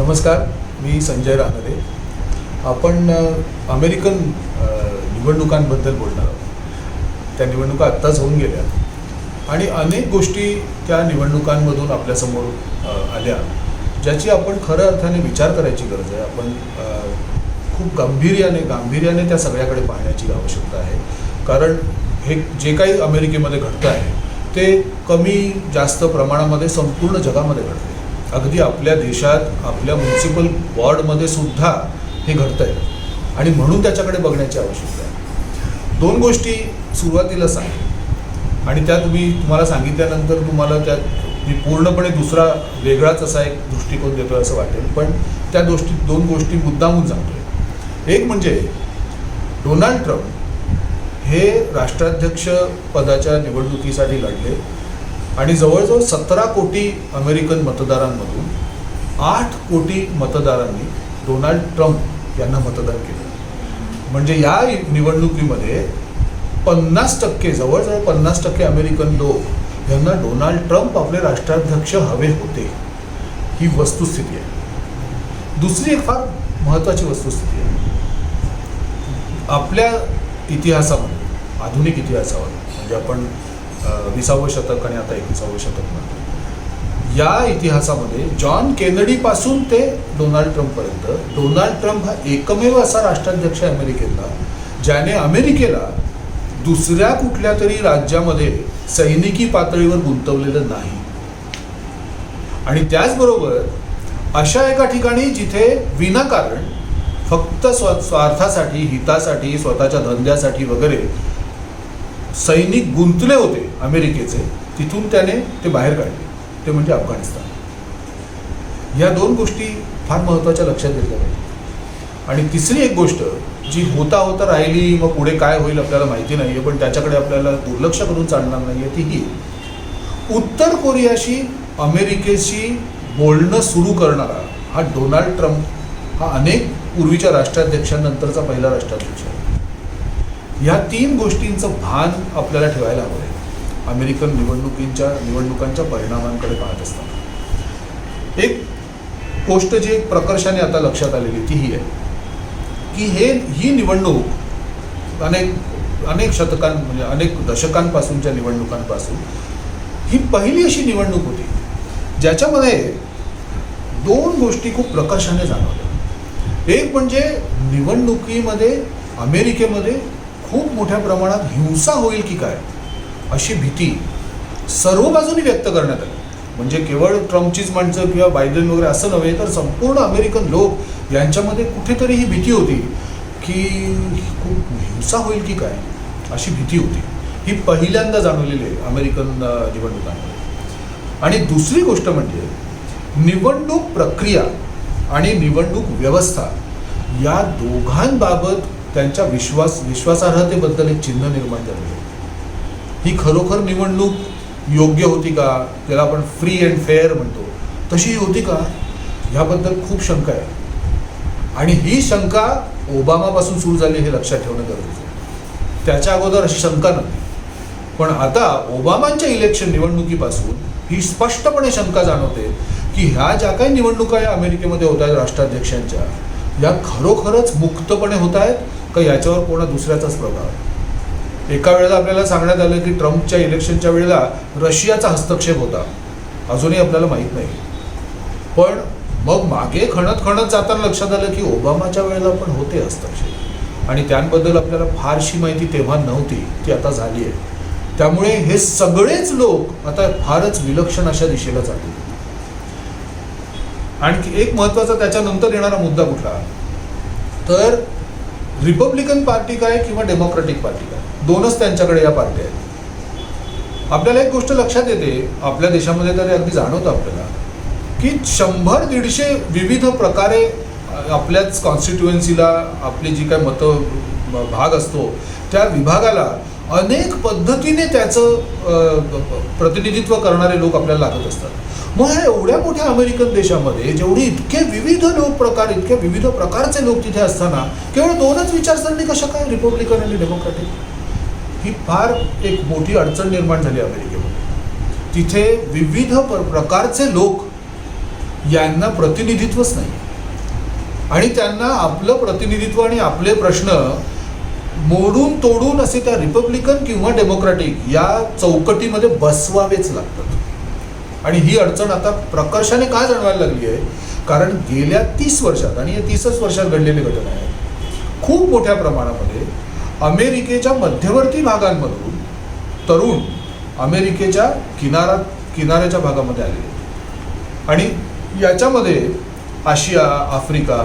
नमस्कार, मी संजय रानडे. आपण अमेरिकन निवडणुकांबद्दल बोलणार आहोत. त्या निवडणुका आत्ताच होऊन गेल्या आणि अनेक गोष्टी त्या निवडणुकांमधून आपल्यासमोर आल्या, ज्याची आपण खऱ्या अर्थाने विचार करायची गरज आहे. आपण खूप गांभीर्याने त्या सगळ्याकडे पाहण्याची आवश्यकता आहे. कारण हे जे काही अमेरिकेमध्ये घडतं आहे ते कमी जास्त प्रमाणामध्ये संपूर्ण जगामध्ये घडते. अगदी आपल्या देशात, आपल्या म्युन्सिपल वॉर्डमध्ये सुद्धा हे घडतं आहे आणि म्हणून त्याच्याकडे बघण्याची आवश्यकता आहे. दोन गोष्टी सुरुवातीला सांगेन आणि त्या तुम्हाला सांगितल्यानंतर तुम्हाला त्यात मी पूर्णपणे दुसरा वेगळाच असा एक दृष्टिकोन देतो असं वाटेल, पण त्या दोन गोष्टी मुद्दामून सांगतोय. एक म्हणजे डोनाल्ड ट्रम्प हे राष्ट्राध्यक्ष पदाच्या निवडणुकीसाठी लढले आणि जवळजवळ 17 कोटी अमेरिकन मतदारांमधून 8 कोटी मतदारांनी डोनाल्ड ट्रम्प यांना मतदान केलं. म्हणजे या निवडणुकीमध्ये 50%, जवळजवळ 50% अमेरिकन लोक यांना डोनाल्ड ट्रम्प आपले राष्ट्राध्यक्ष हवे होते. ही वस्तुस्थिती आहे. दुसरी एक फार महत्त्वाची वस्तुस्थिती आहे. आपल्या इतिहासामध्ये, आधुनिक इतिहासामध्ये, म्हणजे आपण 20वे शतक आणि आता 21वे शतक म्हणतो, या इतिहासामध्ये जॉन केनेडीपासून ते डोनाल्ड ट्रम्पपर्यंत डोनाल्ड ट्रम्प हा एकमेव असा राष्ट्राध्यक्ष आहे अमेरिकेतला ज्याने अमेरिकेला दुसऱ्या कुठल्या तरी राज्यामध्ये सैनिकी पातळीवर गुंतवलेलं नाही. आणि त्याचबरोबर अशा एका ठिकाणी जिथे विनाकारण फक्त स्वार्थासाठी, हितासाठी, स्वतःच्या धंद्यासाठी वगैरे सैनिक गुंतले होते अमेरिकेचे, तिथून त्याने ते बाहेर काढले. ते म्हणजे अफगाणिस्तान. या दोन गोष्टी फार महत्त्वाच्या लक्षात घेतल्या पाहिजे. आणि तिसरी एक गोष्ट जी होता राहिली, मग पुढे काय होईल आपल्याला माहिती नाही आहे, पण त्याच्याकडे आपल्याला दुर्लक्ष करून चालणार नाही आहे, ती ही: उत्तर कोरियाशी अमेरिकेशी बोलणं सुरू करणारा हा डोनाल्ड ट्रम्प हा अनेक पूर्वीच्या राष्ट्राध्यक्षांनंतरचा पहिला राष्ट्राध्यक्ष आहे. ह्या 3 गोष्टींचं भान आपल्याला ठेवायला हवं आहे अमेरिकन निवडणुकांच्या परिणामांकडे पाहत असताना. एक गोष्ट जी प्रकर्षाने आता लक्षात आलेली ती ही आहे की ही निवडणूक अनेक शतकां, म्हणजे अनेक दशकांपासूनच्या निवडणुकांपासून ही पहिली अशी निवडणूक होती ज्याच्यामध्ये 2 गोष्टी खूप प्रकर्षाने जाणवल्या. एक म्हणजे निवडणुकीमध्ये अमेरिकेमध्ये खूप मोठ्या प्रमाणात हिंसा होईल की काय अशी भीती सर्व बाजूनी व्यक्त करण्यात आली. म्हणजे केवळ ट्रम्पचीच माणसं किंवा बायडेन वगैरे असं नव्हे, तर संपूर्ण अमेरिकन लोक यांच्यामध्ये कुठेतरी ही भीती होती की खूप हिंसा होईल की काय अशी भीती होती. ही पहिल्यांदा जाणवलेली आहे अमेरिकन निवडणुकांमध्ये. आणि दुसरी गोष्ट म्हणजे निवडणूक प्रक्रिया आणि निवडणूक व्यवस्था या दोघांबाबत त्यांच्या विश्वासार्हतेबद्दल एक चिन्ह निर्माण झाले. ही खरोखर निवडणूक योग्य होती का, ज्याला आपण फ्री अँड फेअर म्हणतो, तशी ही होती का, ह्याबद्दल खूप शंका आहे. आणि ही शंका ओबामापासून सुरू झाली हे लक्षात ठेवणं गरजेचं आहे. त्याच्या अगोदर अशी शंका नव्हती, पण आता ओबामांच्या इलेक्शन निवडणुकीपासून ही स्पष्टपणे शंका जाणवते की ह्या ज्या काही निवडणुका या अमेरिकेमध्ये होत आहेत राष्ट्राध्यक्षांच्या, या खरोखरच मुक्तपणे होत आहेत का याच्यावर कोणा दुसऱ्याचाच प्रभाव आहे. एका वेळेला आपल्याला सांगण्यात आलं की ट्रम्पच्या इलेक्शनच्या वेळेला रशियाचा हस्तक्षेप होता, अजूनही आपल्याला माहीत नाही. पण मग मागे खणत जाताना लक्षात आलं की ओबामाच्या वेळेला पण होते हस्तक्षेप, आणि त्यांबद्दल आपल्याला फारशी माहिती तेव्हा नव्हती, ती आता झाली आहे. त्यामुळे हे सगळेच लोक आता फारच विलक्षण अशा दिशेला चालले. आणखी एक महत्त्वाचा त्याच्यानंतर येणारा मुद्दा कुठला, तर रिपब्लिकन पार्टी काय किंवा डेमोक्रॅटिक पार्टी काय, दोनच त्यांच्याकडे या पार्ट्या आहेत. आपल्याला एक गोष्ट लक्षात येते, आपल्या देशामध्ये तरी अगदी जाणवतं आपल्याला की 100-150 विविध प्रकारे आपल्याच कॉन्स्टिट्युएन्सीला आपली जी काय भाग असतो त्या विभागाला अनेक पद्धतीने त्याचं प्रतिनिधित्व करणारे लोक आपल्याला लागत असतात. मग ह्या एवढ्या मोठ्या अमेरिकन देशामध्ये जेवढी इतके विविध इतके विविध प्रकारचे लोक तिथे असताना केवळ 2च विचारसरणी कशा काय, रिपब्लिकन आणि डेमोक्रॅटिक? ही फार एक मोठी अडचण निर्माण झाली अमेरिकेमध्ये. तिथे विविध प्रकारचे लोक यांना प्रतिनिधित्वच नाही आणि त्यांना आपलं प्रतिनिधित्व आणि आपले प्रश्न मोडून तोडून असे त्या रिपब्लिकन किंवा डेमोक्रॅटिक या चौकटीमध्ये बसवावेच लागतात. आणि ही अडचण आता प्रकर्षाने का जाणवायला लागली आहे, कारण गेल्या 30 वर्षात आणि या 30च वर्षात घडलेली घटना आहे, खूप मोठ्या प्रमाणामध्ये अमेरिकेच्या मध्यवर्ती भागांमधून तरुण अमेरिकेच्या किनाऱ्याच्या भागामध्ये आलेले आणि याच्यामध्ये आशिया, आफ्रिका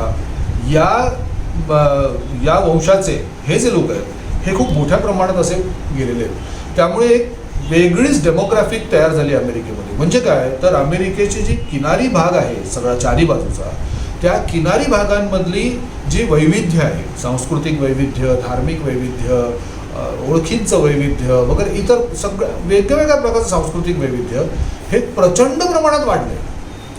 या वंशाचे हे जे लोक आहेत हे खूप मोठ्या प्रमाणात असे गेलेले आहेत. त्यामुळे एक वेगळीच डेमोग्राफिक तयार झाली अमेरिकेमध्ये. म्हणजे काय तर अमेरिकेची जी किनारी भाग आहे सगळा चारी बाजूचा, त्या किनारी भागांमधली जी वैविध्य आहे, सांस्कृतिक वैविध्य, धार्मिक वैविध्य, ओळखींचं वैविध्य वगैरे इतर सगळं वेगवेगळ्या प्रकारचं सांस्कृतिक वैविध्य हे प्रचंड प्रमाणात वाढले.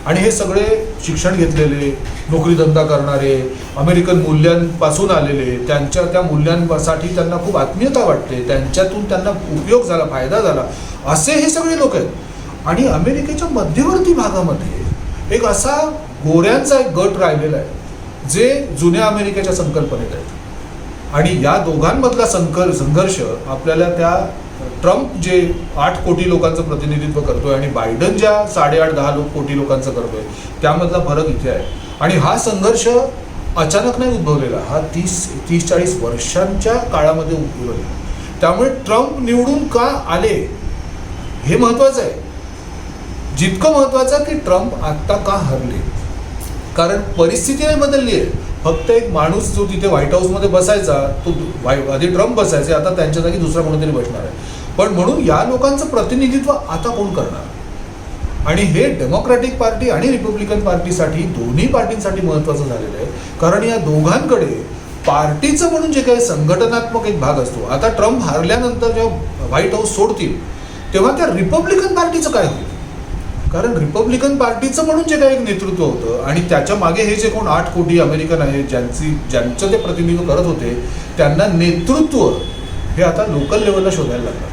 आणि हे सगळे शिक्षण घेतलेले, नोकरीधंदा करणारे, अमेरिकन मूल्यांपासून आलेले, त्यांच्या त्या मूल्यांसाठी त्यांना खूप आत्मीयता वाटते, त्यांच्यातून त्यांना उपयोग झाला, फायदा झाला, असे हे सगळे लोक आहेत. आणि अमेरिकेच्या मध्यवर्ती भागामध्ये एक असा गोऱ्यांचा एक गट राहिलेला आहे जे जुन्या अमेरिकेच्या संकल्पनेत आहेत. आणि या दोघांमधला संघर्ष आपल्याला त्या ट्रम्प जे 8 कोटी लोकांचं प्रतिनिधित्व करतोय आणि बायडन ज्या 8.5-10 कोटी लोकांचं करतोय त्यामधला फरक इथे आहे. आणि हा संघर्ष अचानक नाही उद्भवलेला, हा 30-40 वर्षांच्या काळामध्ये उद्भवलेला. त्यामुळे ट्रम्प निवडून का आले हे महत्त्वाचं आहे. जितकं महत्त्वाचं की ट्रम्प आत्ता का हरले, कारण परिस्थिती नाही बदलली आहे. फक्त एक माणूस जो तिथे व्हाईट हाऊसमध्ये बसायचा तो आधी ट्रम्प बसायचे, आता त्यांच्या जागी दुसरा कोणीतरी बसणार आहे. पण म्हणून या लोकांचं प्रतिनिधित्व आता कोण करणार. आणि हे डेमोक्रॅटिक पार्टी आणि रिपब्लिकन पार्टीसाठी, दोन्ही पार्टींसाठी महत्त्वाचं झालेलं आहे. कारण या दोघांकडे पार्टीचं म्हणून जे काही संघटनात्मक एक भाग असतो, आता ट्रम्प हारल्यानंतर जेव्हा व्हाईट हाऊस सोडतील तेव्हा त्या रिपब्लिकन पार्टीचं काय होईल. कारण रिपब्लिकन पार्टीचं म्हणून जे काही एक नेतृत्व होतं आणि त्याच्या मागे हे जे कोण 8 कोटी अमेरिकन आहेत ज्यांचं ते प्रतिनिधित्व करत होते, त्यांना नेतृत्व हे आता लोकल लेवलला शोधायला लागणार.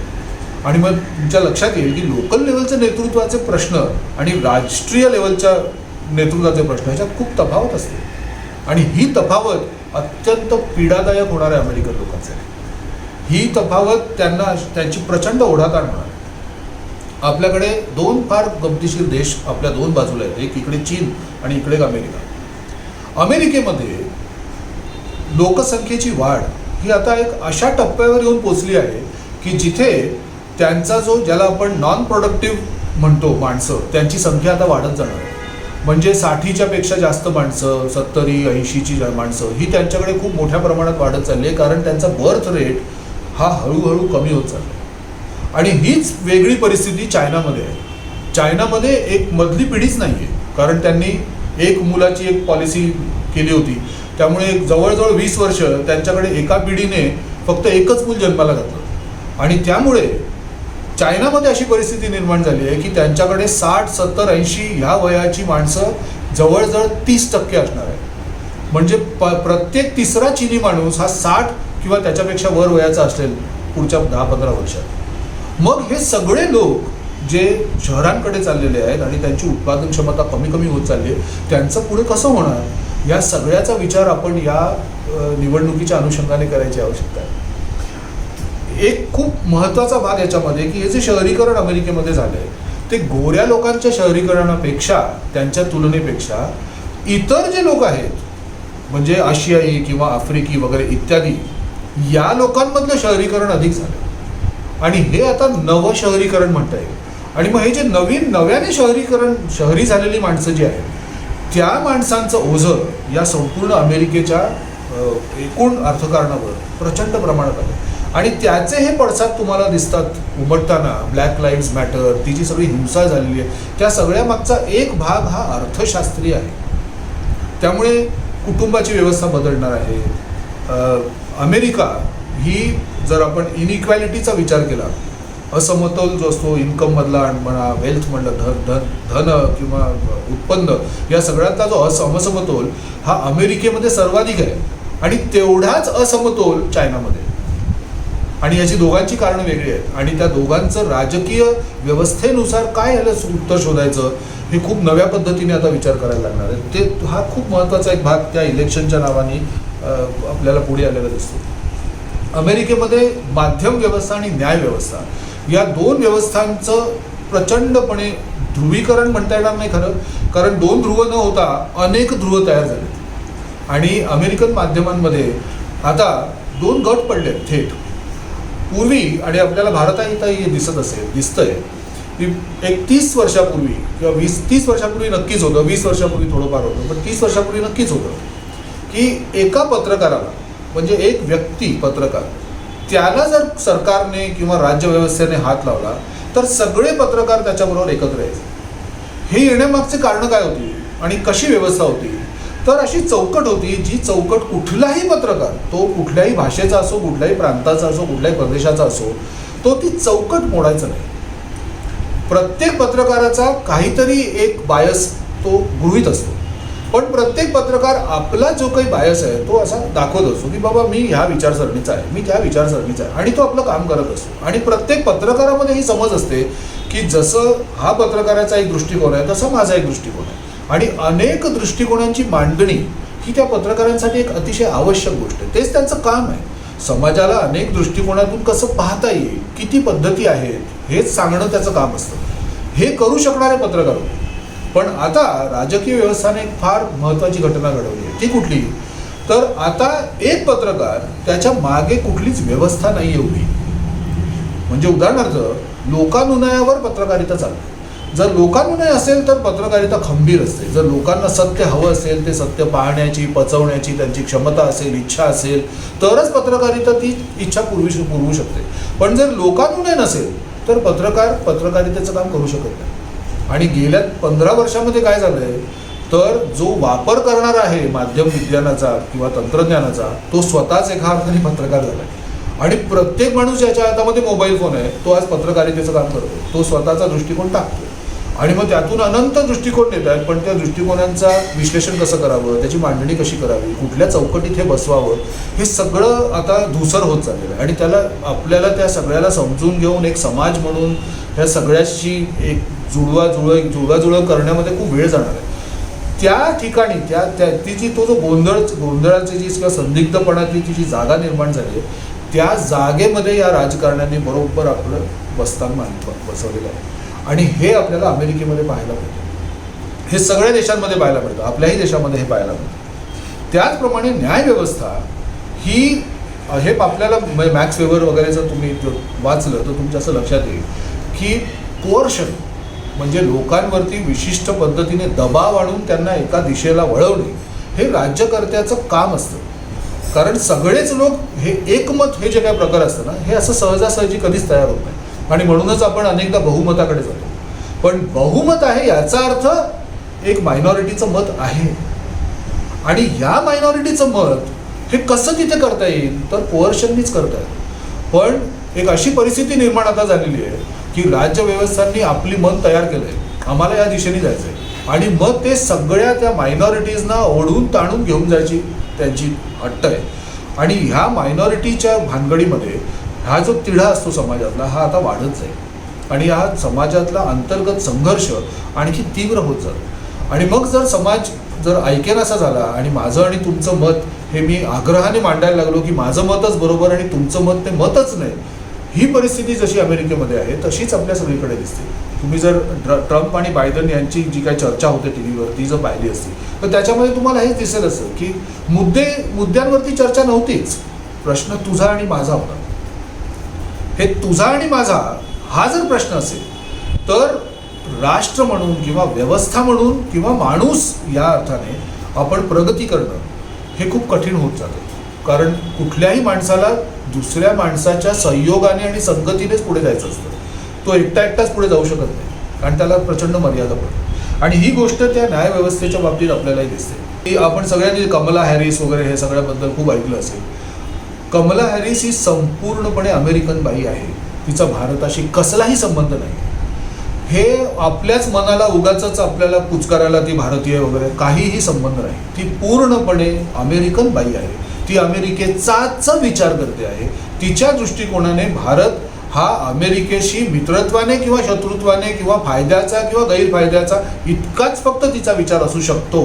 आणि मग तुमच्या लक्षात येईल की लोकल लेवलच्या नेतृत्वाचे प्रश्न आणि राष्ट्रीय लेवलच्या नेतृत्वाचे प्रश्न ह्याच्यात खूप तफावत असते. आणि ही तफावत अत्यंत पीडादायक होणार आहे अमेरिकन लोकांसाठी. ही तफावत त्यांना त्यांची प्रचंड ओढाताण होणार. आपल्याकडे 2 फार गमतीशीर देश आपल्या 2 बाजूला आहेत, एक इकडे चीन आणि इकडे अमेरिका. अमेरिकेमध्ये लोकसंख्येची वाढ ही आता एक अशा टप्प्यावर येऊन पोचली आहे की जिथे त्यांचा जो ज्याला आपण नॉन प्रोडक्टिव्ह म्हणतो माणसं, त्यांची संख्या आता वाढत जाणार. म्हणजे 60च्या पेक्षा जास्त माणसं, 70-80ची माणसं ही त्यांच्याकडे खूप मोठ्या प्रमाणात वाढत चालली आहे. कारण त्यांचा बर्थ रेट हा हळूहळू कमी होत चालला आहे. आणि हीच वेगळी परिस्थिती चायनामध्ये आहे. चायनामध्ये एक मधली पिढीच नाही आहे, कारण त्यांनी एक मुलाची एक पॉलिसी केली होती. त्यामुळे जवळजवळ 20 वर्ष त्यांच्याकडे एका पिढीने फक्त एकच मूल जन्माला घातलं. आणि त्यामुळे चायनामध्ये अशी परिस्थिती निर्माण झाली आहे की त्यांच्याकडे 60, 70, 80 ह्या वयाची माणसं जवळजवळ 30% असणार आहे. म्हणजे प्रत्येक तिसरा चीनी माणूस हा 60 किंवा त्याच्यापेक्षा वर वयाचा असेल पुढच्या 10-15 वर्षात. मग हे सगळे लोक जे शहरांकडे चाललेले आहेत आणि त्यांची उत्पादन क्षमता कमी कमी होत चालली आहे, त्यांचं पुढे कसं होणार, या सगळ्याचा विचार आपण या निवडणुकीच्या अनुषंगाने करायची आवश्यकता आहे. एक खूप महत्त्वाचा भाग याच्यामध्ये की हे जे शहरीकरण अमेरिकेमध्ये झालं आहे ते गोऱ्या लोकांच्या शहरीकरणापेक्षा, त्यांच्या तुलनेपेक्षा इतर जे लोक आहेत म्हणजे आशियाई किंवा आफ्रिकी वगैरे इत्यादी या लोकांमधलं शहरीकरण अधिक झालं. आणि हे आता नवं शहरीकरण म्हणता येईल. आणि मग हे जे नव्याने शहरी झालेली माणसं जी आहेत त्या माणसांचं ओझं या संपूर्ण अमेरिकेच्या एकूण अर्थकारणावर प्रचंड प्रमाणात आलं. आणि त्याचे हे पडसाद तुम्हाला दिसतात उमटताना. ब्लॅक लाईव्हज मॅटर, ती जी सगळी हिंसा झालेली आहे, त्या सगळ्या मागचा एक भाग हा अर्थशास्त्रीय आहे. त्यामुळे कुटुंबाची व्यवस्था बदलणार आहे. अमेरिका ही जर आपण इनइक्वॅलिटीचा विचार केला, असमतोल जो असतो इन्कममधला म्हणा, वेल्थ म्हणलं, धन किंवा उत्पन्न, या सगळ्यातला जो असमतोल हा अमेरिकेमध्ये सर्वाधिक आहे. आणि तेवढाच असमतोल चायनामध्ये. आणि याची दोघांची कारणं वेगळी आहेत आणि त्या दोघांचं राजकीय व्यवस्थेनुसार काय याला उत्तर शोधायचं हे खूप नव्या पद्धतीने आता विचार करायला लागणार आहे. ते हा खूप महत्त्वाचा एक भाग त्या इलेक्शनच्या नावाने आपल्याला पुढे आलेला दिसतो. अमेरिकेमध्ये माध्यम व्यवस्था आणि न्याय व्यवस्था या दोन व्यवस्थांचं प्रचंडपणे ध्रुवीकरण म्हणता येणार नाही खरं, कारण दोन ध्रुव न होता अनेक ध्रुव तयार झाले आणि अमेरिकन माध्यमांमध्ये आता दोन गट पडले थेट. पूर्वी आणि आपल्याला भारतातही दिसतंय की एक 30 वर्षापूर्वी किंवा 30 वर्षापूर्वी नक्कीच होतं, 20 वर्षापूर्वी थोडंफार होतं, पण 30 वर्षापूर्वी नक्कीच होतं की एका पत्रकाराला म्हणजे एक व्यक्ती पत्रकार त्याला जर सरकारने किंवा राज्यव्यवस्थेने हात लावला तर सगळे पत्रकार त्याच्याबरोबर एकत्र यायचे. हे येण्यामागचे कारणं काय होती आणि कशी व्यवस्था होती, तर अशी चौकट होती जी चौकट कुठलाही पत्रकार तो कुठल्याही भाषेचा असो, कुठल्याही प्रांताचा असो, कुठल्याही प्रदेशाचा असो, तो ती चौकट मोडायचा नाही. प्रत्येक पत्रकाराचा काहीतरी एक बायस तो गृहीत असतो, पण प्रत्येक पत्रकार आपला जो काही बायस आहे तो असा दाखवत असतो की बाबा मी ह्या विचारसरणीचा आहे, मी त्या विचारसरणीचा आहे आणि तो आपलं काम करत असतो. आणि प्रत्येक पत्रकारामध्ये ही समज असते की जसं हा पत्रकाराचा एक दृष्टिकोन आहे तसा माझा एक दृष्टिकोन आहे आणि अनेक दृष्टिकोनांची मांडणी ही त्या पत्रकारांसाठी एक अतिशय आवश्यक गोष्ट आहे. तेच त्यांचं काम आहे. समाजाला अनेक दृष्टिकोनातून कसं पाहता येईल, किती पद्धती आहेत हेच सांगणं त्याचं काम असतं. हे करू शकणारे पत्रकार होते. पण आता राजकीय व्यवस्थाने एक फार महत्त्वाची घटना घडवली आहे. ती कुठली, तर आता एक पत्रकार त्याच्या मागे कुठलीच व्यवस्था नाही एवढी. म्हणजे उदाहरणार्थ लोकानुनयावर पत्रकारिता चालते. जर लोकानुनय असेल तर पत्रकारिता खंबीर असते. जर लोकांना सत्य हवं असेल, ते सत्य पाहण्याची, पचवण्याची त्यांची क्षमता असेल, इच्छा असेल, तरच पत्रकारिता ती इच्छा पुरवू शकते. पण जर लोकानुनय नसेल तर पत्रकार पत्रकारितेचं काम करू शकत नाही. आणि गेल्या 15 वर्षामध्ये काय झालं आहे, तर जो वापर करणार आहे माध्यम विज्ञानाचा किंवा तंत्रज्ञानाचा तो स्वतःच एका अर्थाने पत्रकार झाला आहे. आणि प्रत्येक माणूस ज्याच्या हातामध्ये मोबाईल फोन आहे तो आज पत्रकारितेचं काम करतो. तो स्वतःचा दृष्टिकोन टाकतो आणि मग त्यातून अनंत दृष्टिकोन येत आहेत. पण त्या दृष्टिकोनांचा विश्लेषण कसं करावं, त्याची मांडणी कशी करावी, कुठल्या चौकटीत हे बसवावं, हे सगळं आता धूसर होत चाललेलं आहे. आणि त्याला आपल्याला त्या सगळ्याला समजून घेऊन एक समाज म्हणून ह्या सगळ्याशी एक जुळवाजुळव करण्यामध्ये खूप वेळ जाणार आहे. त्या ठिकाणी ती जी तो जो गोंधळाची जी किंवा संदिग्धपणाची जी जागा निर्माण झाली आहे त्या जागेमध्ये या राजकारण्यांनी बरोबर आपलं बसताना बसवलेलं आहे. आणि हे आपल्याला अमेरिकेमध्ये पाहायला मिळतं, हे सगळ्या देशांमध्ये पाहायला मिळतं, आपल्याही देशामध्ये हे पाहायला मिळतं. त्याचप्रमाणे न्यायव्यवस्था ही हे आपल्याला मॅक्स वेबर वगैरे जर तुम्ही वाचलं तर तुमच्या असं लक्षात येईल की कोअर्शन म्हणजे लोकांवरती विशिष्ट पद्धतीने दबाव आणून त्यांना एका दिशेला वळवणे हे राज्यकर्त्याचं काम असतं. कारण सगळेच लोक हे एकमत हे जे काही प्रकार असतं ना हे असं सहजासहजी कधीच तयार होत नाही आणि म्हणूनच आपण अनेकदा बहुमताकडे जातो. पण बहुमत आहे याचा अर्थ एक मायनॉरिटीचं मत आहे आणि या मायनॉरिटीचं मत हे कसं तिथे करता येईल तर कोअर्शननीच करता येईल. पण एक अशी परिस्थिती निर्माण आता झालेली आहे की राज्यव्यवस्थांनी आपली मन तयार केलं आहे, आम्हाला या दिशेने जायचं आहे आणि मग ते सगळ्या त्या मायनॉरिटीजना ओढून ताणून घेऊन जायची त्यांची हट्ट आहे. आणि ह्या मायनॉरिटीच्या भानगडीमध्ये हा जो तिढा असतो समाजातला हा आता वाढत जाईल आणि हा समाजातला अंतर्गत संघर्ष आणखी तीव्र होत जातो. आणि मग जर समाज जर ऐकेनासा झाला आणि माझं आणि तुमचं मत हे मी आग्रहाने मांडायला लागलो की माझं मतच बरोबर आणि तुमचं मत ते मतच नाही, ही परिस्थिती जशी अमेरिकेमध्ये आहे तशीच आपल्या सगळीकडे दिसते. तुम्ही जर ट्रम्प आणि बायडन यांची जी काही चर्चा होते टी व्हीवर ती जर पाहिली असती तर त्याच्यामध्ये तुम्हाला हेच दिसेल असं की मुद्द्यांवरती चर्चा नव्हतीच, प्रश्न तुझा आणि माझा होता. हे तुझा आणि माझा हा जर प्रश्न असेल तर राष्ट्र म्हणून किंवा व्यवस्था म्हणून किंवा माणूस या अर्थाने आपण प्रगती करणं हे खूप कठीण होत जातं. कारण कुठल्याही माणसाला दुसऱ्या माणसाच्या सहयोगाने आणि संगतीनेच पुढे जायचं असतं. तो एकटाच पुढे जाऊ शकत नाही कारण त्याला प्रचंड मर्यादा पडते. आणि ही गोष्ट त्या न्यायव्यवस्थेच्या बाबतीत आपल्यालाही दिसते की आपण सगळ्यांनी कमला हॅरिस वगैरे हे सगळ्याबद्दल खूप ऐकलं असेल. कमला हॅरिस ही संपूर्णपणे अमेरिकन बाई आहे, तिचा भारताशी कसलाही संबंध नाही. हे आपल्याच मनाला उगाचच आपल्याला पुचकारायला ती भारतीय वगैरे काहीही संबंध नाही. ती पूर्णपणे अमेरिकन बाई आहे, ती अमेरिकेचाच विचार करते आहे, तिच्या दृष्टिकोनाने भारत हा अमेरिकेशी मित्रत्वाने किंवा शत्रुत्वाने किंवा फायद्याचा किंवा गैरफायद्याचा इतकाच फक्त तिचा विचार असू शकतो.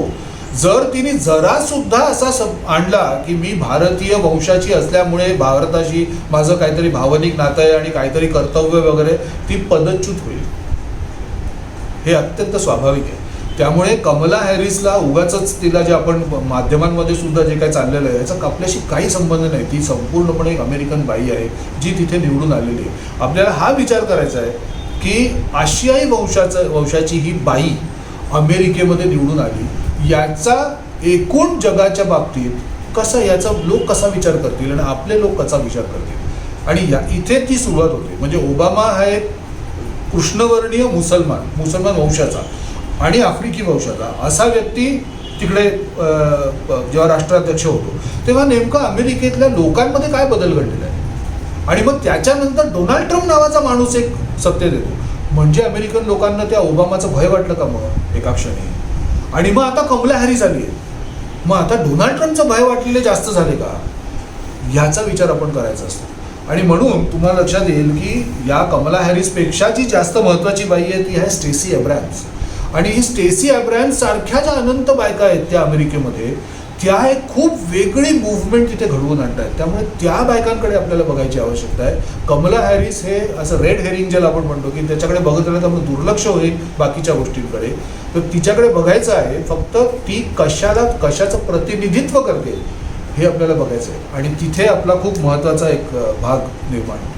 जर तिने जरा सुद्धा असा आणला की मी भारतीय वंशाची असल्यामुळे भारताशी माझं काहीतरी भावनिक नातं आहे आणि काहीतरी कर्तव्य वगैरे, ती पदच्युत होईल. हे अत्यंत स्वाभाविक आहे. त्यामुळे कमला हॅरिसला उगाचच तिला जे आपण माध्यमांमध्ये सुद्धा जे काही चाललेलं आहे याचा आपल्याशी काही संबंध नाही. ती संपूर्णपणे एक अमेरिकन बाई आहे जी तिथे निवडून आलेली आहे. आपल्याला हा विचार करायचा आहे की आशियाई वंशाची ही बाई अमेरिकेमध्ये निवडून आली, याचा एकूण जगाच्या बाबतीत याचा लोक कसा विचार करतील आणि आपले लोक कसा विचार करतील. आणि इथे ती सुरुवात होते. म्हणजे ओबामा हा एक कृष्णवर्णीय मुसलमान वंशाचा आणि आफ्रिकी वंशाचा असा व्यक्ती तिकडे जेव्हा राष्ट्राध्यक्ष होतो तेव्हा नेमकं अमेरिकेतल्या लोकांमध्ये काय बदल घडलेला आहे. आणि मग त्याच्यानंतर डोनाल्ड ट्रम्प नावाचा माणूस एक सत्तेत येतो. म्हणजे अमेरिकन लोकांना त्या ओबामाचं भय वाटलं का मग एका क्षणी. आणि मग आता कमला हॅरिस आली आहे. मग आता डोनाल्ड ट्रम्पचं भय वाटलेले जास्त झाले का, याचा विचार आपण करायचा असतो. आणि म्हणून तुम्हाला लक्षात येईल की या कमला हॅरिसपेक्षा जी जास्त महत्त्वाची बाई आहे ती आहे स्टेसी अब्राम्स. आणि ही स्टेसी अब्राम्स सारख्या ज्या अनंत बायका आहेत त्या अमेरिकेमध्ये, त्या एक खूप वेगळी मूव्हमेंट तिथे घडवून आणत आहेत. त्यामुळे त्या बायकांकडे आपल्याला बघायची आवश्यकता आहे. कमला हॅरिस हे असं रेड हेरिंग ज्याला आपण म्हणतो की त्याच्याकडे बघत राहिलं तर आपलं दुर्लक्ष होईल बाकीच्या गोष्टींकडे. तर तिच्याकडे बघायचं आहे, फक्त ती कशाचं प्रतिनिधित्व करते हे आपल्याला बघायचं आहे. आणि तिथे आपला खूप महत्त्वाचा एक भाग निर्माण